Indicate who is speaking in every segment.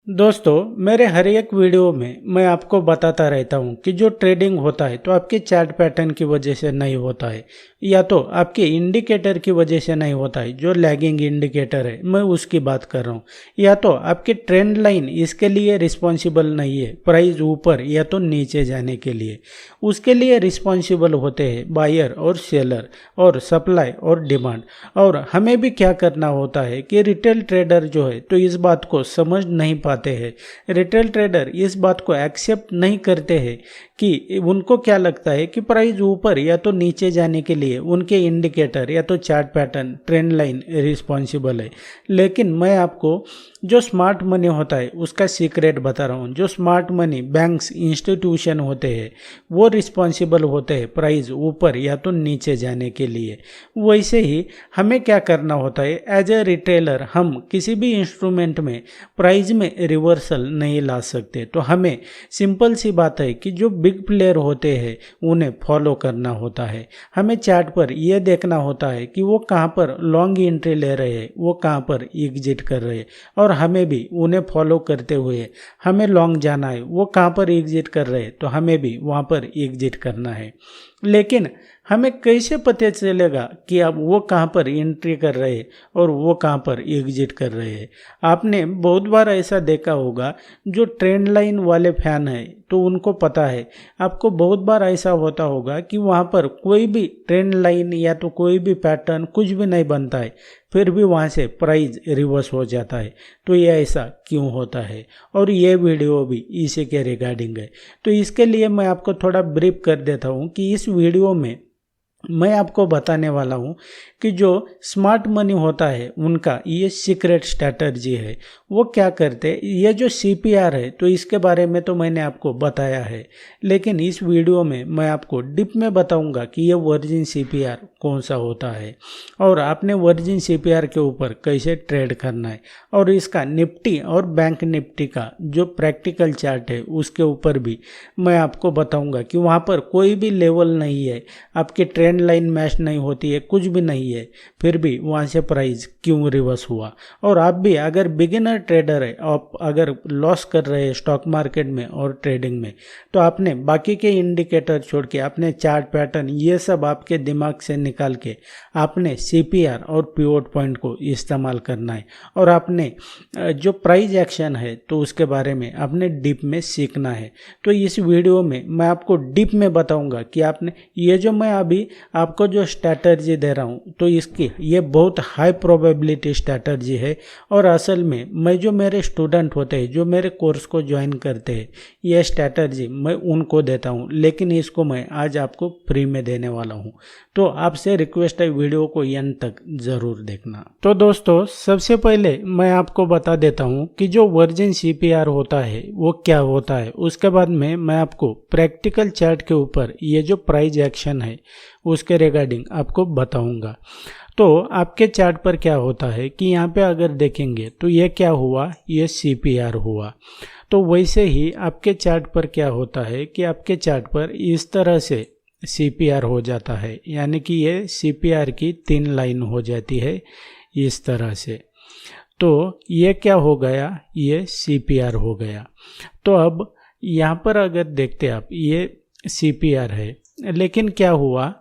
Speaker 1: दोस्तों, मेरे हर एक वीडियो में मैं आपको बताता रहता हूं कि जो ट्रेडिंग होता है तो आपके चार्ट पैटर्न की वजह से नहीं होता है या तो आपके इंडिकेटर की वजह से नहीं होता है। जो लैगिंग इंडिकेटर है मैं उसकी बात कर रहा हूं, या तो आपके ट्रेंड लाइन इसके लिए रिस्पॉन्सिबल नहीं है। प्राइस ऊपर या तो नीचे जाने के लिए उसके लिए रिस्पॉन्सिबल होते हैं बायर और सेलर और सप्लाई और डिमांड। और हमें भी क्या करना होता है कि रिटेल ट्रेडर जो है तो इस बात को समझ नहीं पाते हैं। रिटेल ट्रेडर इस बात को एक्सेप्ट नहीं करते हैं कि उनको क्या लगता है कि प्राइस ऊपर या तो नीचे जाने के लिए उनके इंडिकेटर या तो chart pattern trend line responsible है। लेकिन मैं आपको जो स्मार्ट मनी होता है उसका सीक्रेट बता रहा हूँ। जो स्मार्ट मनी बैंक्स इंस्टीट्यूशन होते हैं वो रिस्पॉन्सिबल होते हैं प्राइस ऊपर या तो नीचे जाने के लिए। वैसे ही हमें क्या करना होता है एज ए रिटेलर, हम किसी भी इंस्ट्रूमेंट में प्राइस में रिवर्सल नहीं ला सकते। तो हमें सिंपल सी बात है कि जो बिग प्लेयर होते हैं उन्हें फॉलो करना होता है। हमें चार्ट पर यह देखना होता है कि वो कहाँ पर लॉन्ग एंट्री ले रहे हैं, वो कहाँ पर एग्जिट कर रहे हैं, और हमें भी उन्हें फॉलो करते हुए हमें लॉन्ग जाना है। वो कहाँ पर एग्जिट कर रहे हैं तो हमें भी वहाँ पर एग्जिट करना है। लेकिन हमें कैसे पता चलेगा कि अब वो कहाँ पर एंट्री कर रहे हैं और वो कहाँ पर एग्जिट कर रहे हैं? आपने बहुत बार ऐसा देखा होगा, जो ट्रेंड लाइन वाले फैन है तो उनको पता है। आपको बहुत बार ऐसा होता होगा कि वहाँ पर कोई भी ट्रेंड लाइन या तो कोई भी पैटर्न कुछ भी नहीं बनता है, फिर भी वहाँ से प्राइस रिवर्स हो जाता है। तो ये ऐसा क्यों होता है, और ये वीडियो भी इसी के रिगार्डिंग है। तो इसके लिए मैं आपको थोड़ा ब्रीफ कर देता हूँ कि इस वीडियो में मैं आपको बताने वाला हूँ कि जो स्मार्ट मनी होता है उनका ये सीक्रेट स्ट्रैटेजी है। वो क्या करते हैं, ये जो सीपीआर है तो इसके बारे में तो मैंने आपको बताया है, लेकिन इस वीडियो में मैं आपको डिप में बताऊंगा कि ये वर्जिन सीपीआर कौन सा होता है और आपने वर्जिन सीपीआर के ऊपर कैसे ट्रेड करना है, और इसका निफ्टी और बैंक निफ्टी का जो प्रैक्टिकल चार्ट है उसके ऊपर भी मैं आपको बताऊंगा कि वहाँ पर कोई भी लेवल नहीं है, आपकी ट्रेंड लाइन मैच नहीं होती है, कुछ भी नहीं है, फिर भी वहाँ से प्राइस क्यों रिवर्स हुआ। और आप भी अगर बिगिनर ट्रेडर है, आप अगर लॉस कर रहे हैं स्टॉक मार्केट में और ट्रेडिंग में, तो आपने बाकी के इंडिकेटर छोड़ के आपने चार्ट पैटर्न ये सब आपके दिमाग से निकाल के आपने सीपीआर और पिवट पॉइंट को इस्तेमाल करना है। और आपने जो प्राइस एक्शन है तो उसके बारे में आपने डीप में सीखना है। तो इस वीडियो में मैं आपको डीप में बताऊंगा कि आपने ये जो मैं अभी आपको जो स्ट्रैटेजी दे रहा हूँ तो इसकी ये बहुत हाई प्रोबेबिलिटी स्ट्रैटेजी है। और असल में मैं जो मेरे स्टूडेंट होते हैं जो मेरे कोर्स को ज्वाइन करते हैं, ये स्ट्रैटेजी मैं उनको देता हूँ, लेकिन इसको मैं आज आपको फ्री में देने वाला हूँ। तो आपसे रिक्वेस्ट है वीडियो को एंड तक ज़रूर देखना। तो दोस्तों, सबसे पहले मैं आपको बता देता हूँ कि जो वर्जिन सीपीआर होता है वो क्या होता है। उसके बाद में मैं आपको प्रैक्टिकल चार्ट के ऊपर ये जो प्राइस एक्शन है उसके रिगार्डिंग आपको बताऊंगा। तो आपके चार्ट पर क्या होता है कि यहाँ पे अगर देखेंगे तो ये क्या हुआ, ये सीपीआर हुआ। तो वैसे ही आपके चार्ट पर क्या होता है कि आपके चार्ट पर इस तरह से सीपीआर हो जाता है, यानी कि ये सीपीआर की 3 लाइन हो जाती है इस तरह से। तो ये क्या हो गया, ये सीपीआर हो गया। तो अब यहाँ पर अगर देखते आप, ये सीपीआर है, लेकिन क्या हुआ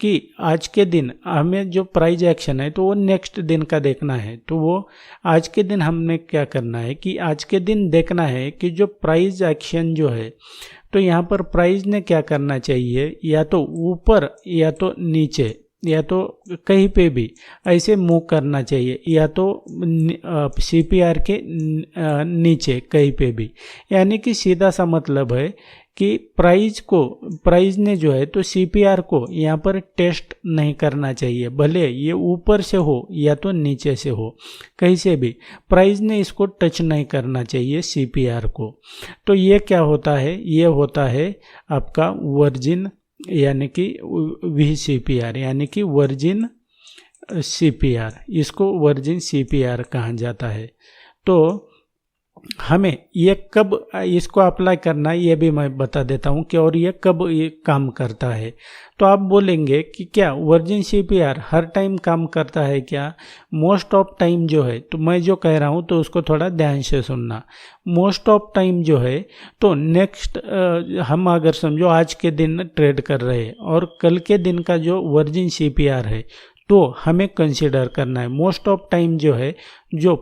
Speaker 1: कि आज के दिन हमें जो प्राइस एक्शन है तो वो नेक्स्ट दिन का देखना है। तो वो आज के दिन हमने क्या करना है कि आज के दिन देखना है कि जो प्राइस एक्शन जो है तो यहाँ पर प्राइस ने क्या करना चाहिए, या तो ऊपर या तो नीचे या तो कहीं पे भी ऐसे मूव करना चाहिए, या तो सीपीआर के नीचे कहीं पे भी। यानी कि सीधा सा मतलब है कि प्राइस ने जो है तो सीपीआर को यहाँ पर टेस्ट नहीं करना चाहिए, भले ये ऊपर से हो या तो नीचे से हो, कहीं से भी प्राइस ने इसको टच नहीं करना चाहिए सीपीआर को। तो ये क्या होता है, ये होता है आपका वर्जिन यानी कि वीसीपीआर, यानी कि वर्जिन सीपीआर, इसको वर्जिन सीपीआर कहा जाता है। तो हमें ये कब इसको अप्लाई करना है ये भी मैं बता देता हूँ कि और ये कब ये काम करता है। तो आप बोलेंगे कि क्या वर्जिन सीपीआर हर टाइम काम करता है क्या? मोस्ट ऑफ टाइम जो है, तो मैं जो कह रहा हूँ तो उसको थोड़ा ध्यान से सुनना। मोस्ट ऑफ टाइम जो है तो नेक्स्ट हम अगर समझो आज के दिन ट्रेड कर रहे हैं और कल के दिन का जो वर्जिन सीपीआर है तो हमें कंसिडर करना है। मोस्ट ऑफ टाइम जो है जो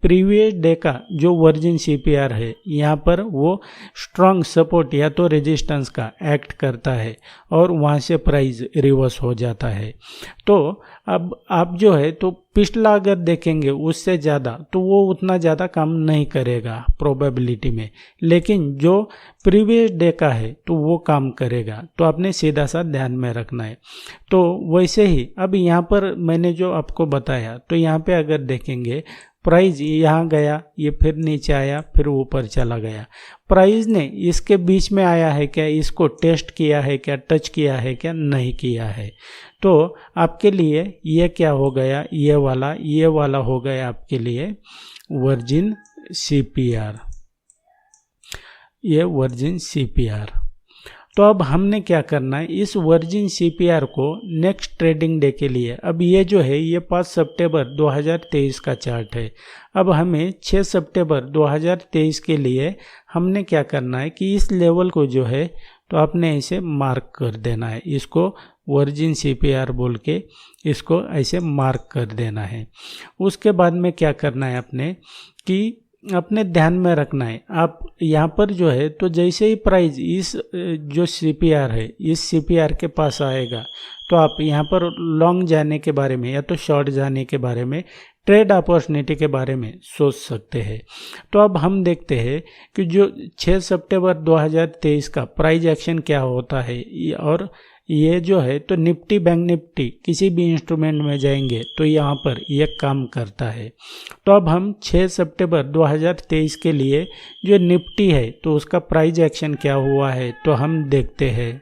Speaker 1: प्रीवियस डे का जो वर्जिन सीपीआर है यहाँ पर वो स्ट्रांग सपोर्ट या तो रेजिस्टेंस का एक्ट करता है और वहाँ से प्राइस रिवर्स हो जाता है। तो अब आप जो है तो पिछला अगर देखेंगे उससे ज़्यादा तो वो उतना ज़्यादा काम नहीं करेगा प्रोबेबिलिटी में, लेकिन जो प्रीवियस डे का है तो वो काम करेगा। तो आपने सीधा सा ध्यान में रखना है। तो वैसे ही अब यहाँ पर मैंने जो आपको बताया तो यहाँ पे अगर देखेंगे प्राइस यहाँ गया, ये फिर नीचे आया, फिर ऊपर चला गया। प्राइस ने इसके बीच में आया है क्या, इसको टेस्ट किया है क्या, टच किया है क्या, नहीं किया है। तो आपके लिए ये क्या हो गया, ये वाला हो गया आपके लिए वर्जिन सीपीआर, ये वर्जिन सीपीआर। तो अब हमने क्या करना है, इस वर्जिन सीपीआर को नेक्स्ट ट्रेडिंग डे के लिए, अब ये जो है ये 5 सितंबर 2023 का चार्ट है। अब हमें 6 सितंबर 2023 के लिए हमने क्या करना है कि इस लेवल को जो है तो आपने ऐसे मार्क कर देना है, इसको वर्जिन सीपीआर बोल के इसको ऐसे मार्क कर देना है। उसके बाद में क्या करना है आपने कि अपने ध्यान में रखना है, आप यहाँ पर जो है तो जैसे ही प्राइस इस जो सीपीआर है इस सीपीआर के पास आएगा तो आप यहाँ पर लॉन्ग जाने के बारे में या तो शॉर्ट जाने के बारे में, ट्रेड अपॉर्चुनिटी के बारे में सोच सकते हैं। तो अब हम देखते हैं कि जो 6 सितंबर 2023 का प्राइस एक्शन क्या होता है, और ये जो है तो निफ्टी बैंक निफ्टी किसी भी इंस्ट्रूमेंट में जाएंगे तो यहाँ पर ये काम करता है। तो अब हम 6 सितंबर 2023 के लिए जो निफ्टी है तो उसका प्राइस एक्शन क्या हुआ है तो हम देखते हैं।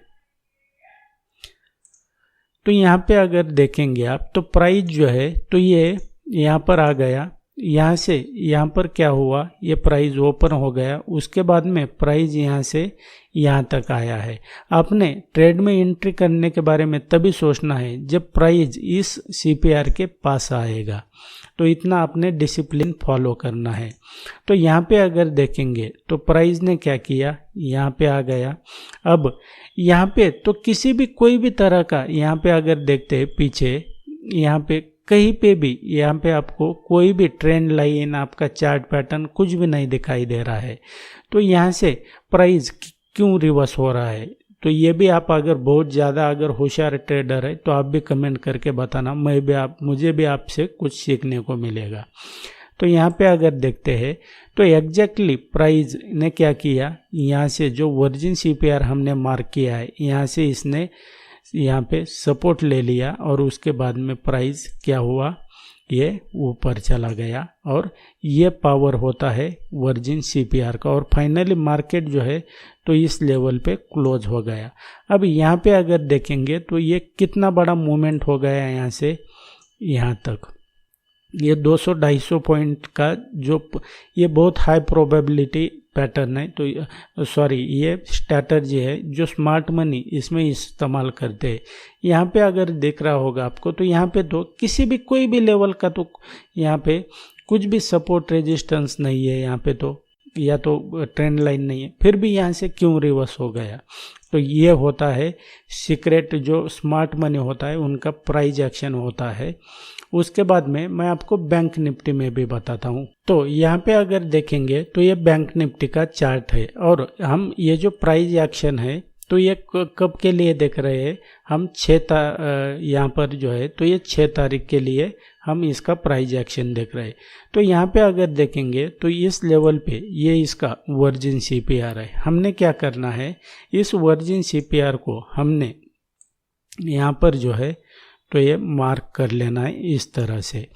Speaker 1: तो यहाँ पे अगर देखेंगे आप तो प्राइस जो है तो ये यहाँ पर आ गया, यहाँ से यहाँ पर क्या हुआ, ये प्राइस ओपन हो गया, उसके बाद में प्राइस यहाँ से यहाँ तक आया है। आपने ट्रेड में एंट्री करने के बारे में तभी सोचना है जब प्राइस इस सीपीआर के पास आएगा। तो इतना आपने डिसिप्लिन फॉलो करना है। तो यहाँ पे अगर देखेंगे तो प्राइस ने क्या किया, यहाँ पे आ गया। अब यहाँ पे तो किसी भी कोई भी तरह का यहाँ पे अगर देखते हैं पीछे, यहाँ पे कहीं पे भी यहाँ पे आपको कोई भी ट्रेंड लाइन, आपका चार्ट पैटर्न कुछ भी नहीं दिखाई दे रहा है। तो यहाँ से प्राइस क्यों रिवर्स हो रहा है, तो ये भी आप अगर बहुत ज़्यादा अगर होशियार ट्रेडर है तो आप भी कमेंट करके बताना, मुझे भी आपसे कुछ सीखने को मिलेगा। तो यहाँ पे अगर देखते हैं तो एग्जैक्टली प्राइस ने क्या किया, यहाँ से जो वर्जिन सीपीआर हमने मार्क किया है यहाँ से इसने यहाँ पे सपोर्ट ले लिया और उसके बाद में प्राइस क्या हुआ, ये ऊपर चला गया और ये पावर होता है वर्जिन सीपीआर का। और फाइनली मार्केट जो है तो इस लेवल पे क्लोज हो गया। अब यहाँ पे अगर देखेंगे तो ये कितना बड़ा मूवमेंट हो गया है यहाँ से यहाँ तक, ये 200-250 पॉइंट का जो ये बहुत हाई प्रोबेबिलिटी पैटर्न है। तो सॉरी ये स्ट्रैटेजी है जो स्मार्ट मनी इसमें इस्तेमाल करते हैं। यहाँ पे अगर देख रहा होगा आपको तो यहाँ पे तो किसी भी कोई भी लेवल का तो यहाँ पे कुछ भी सपोर्ट रेजिस्टेंस नहीं है, यहाँ पे तो या तो ट्रेंड लाइन नहीं है, फिर भी यहाँ से क्यों रिवर्स हो गया। तो ये होता है सीक्रेट, जो स्मार्ट मनी होता है उनका प्राइस एक्शन होता है। उसके बाद में मैं आपको बैंक निफ्टी में भी बताता हूँ। तो यहाँ पे अगर देखेंगे तो ये बैंक निफ्टी का चार्ट है और हम ये जो प्राइस एक्शन है तो ये कब के लिए देख रहे हैं हम, यहाँ पर जो है तो ये 6 तारीख के लिए हम इसका प्राइस एक्शन देख रहे हैं। तो यहाँ पे अगर देखेंगे तो इस लेवल पे ये इसका वर्जिन सीपीआर है। हमने क्या करना है, इस वर्जिन सीपीआर को हमने यहाँ पर जो है तो ये मार्क कर लेना है इस तरह से।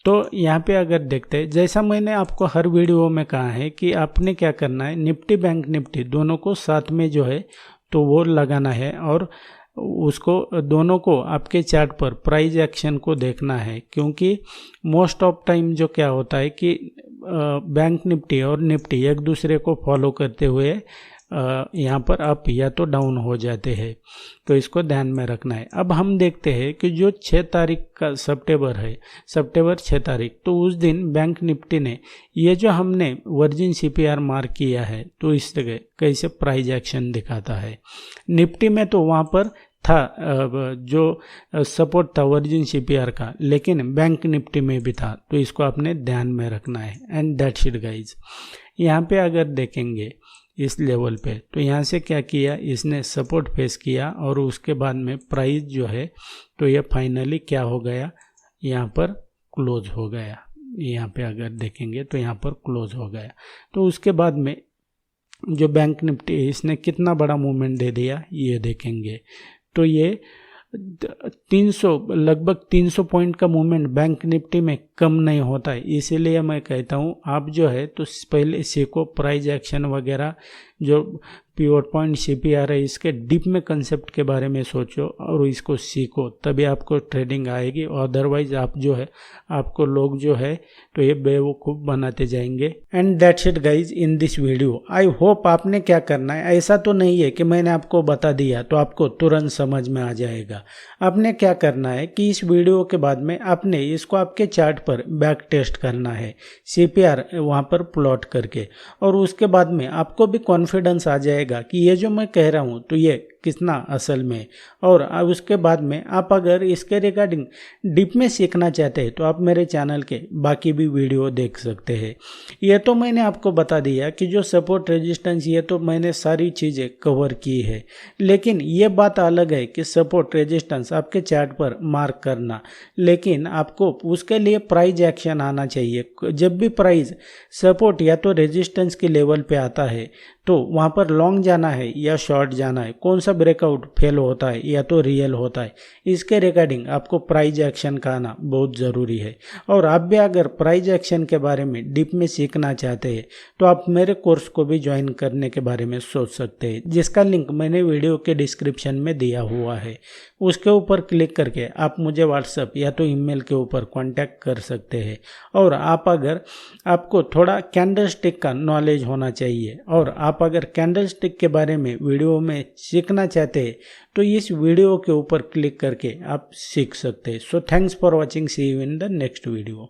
Speaker 1: तो यहाँ पे अगर देखते हैं, जैसा मैंने आपको हर वीडियो में कहा है कि आपने क्या करना है, निफ्टी बैंक निफ्टी दोनों को साथ में जो है तो वो लगाना है और उसको दोनों को आपके चार्ट पर प्राइस एक्शन को देखना है। क्योंकि मोस्ट ऑफ टाइम जो क्या होता है कि बैंक निफ्टी और निफ्टी एक दूसरे को फॉलो करते हुए यहाँ पर अप या तो डाउन हो जाते हैं, तो इसको ध्यान में रखना है। अब हम देखते हैं कि जो 6 तारीख का सितंबर है, सितंबर 6 तारीख, तो उस दिन बैंक निफ्टी ने ये जो हमने वर्जिन सीपीआर मार्क किया है, तो इस जगह कैसे प्राइस एक्शन दिखाता है। निफ्टी में तो वहाँ पर था जो सपोर्ट था वर्जिन सीपीआर का, लेकिन बैंक निफ्टी में भी था, तो इसको आपने ध्यान में रखना है। And that's it guys. यहाँ पे अगर देखेंगे इस लेवल पे, तो यहाँ से क्या किया, इसने सपोर्ट फेस किया और उसके बाद में प्राइस जो है तो ये फाइनली क्या हो गया, यहाँ पर क्लोज हो गया। यहाँ पे अगर देखेंगे तो यहाँ पर क्लोज हो गया। तो उसके बाद में जो बैंक निफ्टी है इसने कितना बड़ा मूवमेंट दे दिया ये देखेंगे, तो ये 300 लगभग 300 पॉइंट का मूवमेंट बैंक निफ्टी में कम नहीं होता है। इसीलिए मैं कहता हूँ आप जो है तो पहले सीखो प्राइस एक्शन वगैरह, जो पिवट पॉइंट सीपीआर है इसके डीप में कंसेप्ट के बारे में सोचो और इसको सीखो, तभी आपको ट्रेडिंग आएगी। अदरवाइज आप जो है आपको लोग जो है तो ये बेवकूफ़ बनाते जाएंगे। And that's it guys in this video. I hope आपने क्या करना है, ऐसा तो नहीं है कि मैंने आपको बता दिया तो आपको तुरंत समझ में आ जाएगा। आपने क्या करना है कि इस वीडियो के बाद में आपने इसको आपके चार्ट पर बैक टेस्ट करना है, सीपीआर वहाँ पर प्लॉट करके, और उसके बाद में आपको भी कॉन्फिडेंस आ जाएगा कि ये जो मैं कह रहा हूँ तो ये कितना असल में। और उसके बाद में आप अगर इसके रिगार्डिंग डीप में सीखना चाहते हैं तो आप मेरे चैनल के बाकी भी वीडियो देख सकते हैं। ये तो मैंने आपको बता दिया कि जो सपोर्ट रेजिस्टेंस, ये तो मैंने सारी चीज़ें कवर की है, लेकिन ये बात अलग है कि सपोर्ट रेजिस्टेंस आपके चार्ट पर मार्क करना, लेकिन आपको उसके लिए प्राइस एक्शन आना चाहिए। जब भी प्राइस सपोर्ट या तो रेजिस्टेंस के लेवल पे आता है तो वहाँ पर लॉन्ग जाना है या शॉर्ट जाना है, कौन सा ब्रेकआउट फेल होता है या तो रियल होता है, इसके रिगार्डिंग आपको प्राइस एक्शन का आना बहुत ज़रूरी है। और आप भी अगर प्राइस एक्शन के बारे में डीप में सीखना चाहते हैं तो आप मेरे कोर्स को भी ज्वाइन करने के बारे में सोच सकते हैं, जिसका लिंक मैंने वीडियो के डिस्क्रिप्शन में दिया हुआ है। उसके ऊपर क्लिक करके आप मुझे व्हाट्सएप या तो ईमेल के ऊपर कांटेक्ट कर सकते हैं। और आप अगर आपको थोड़ा कैंडलस्टिक का नॉलेज होना चाहिए और आप अगर कैंडलस्टिक के बारे में वीडियो में सीखना चाहते हैं तो इस वीडियो के ऊपर क्लिक करके आप सीख सकते हैं। So thanks for watching, see you in the next video.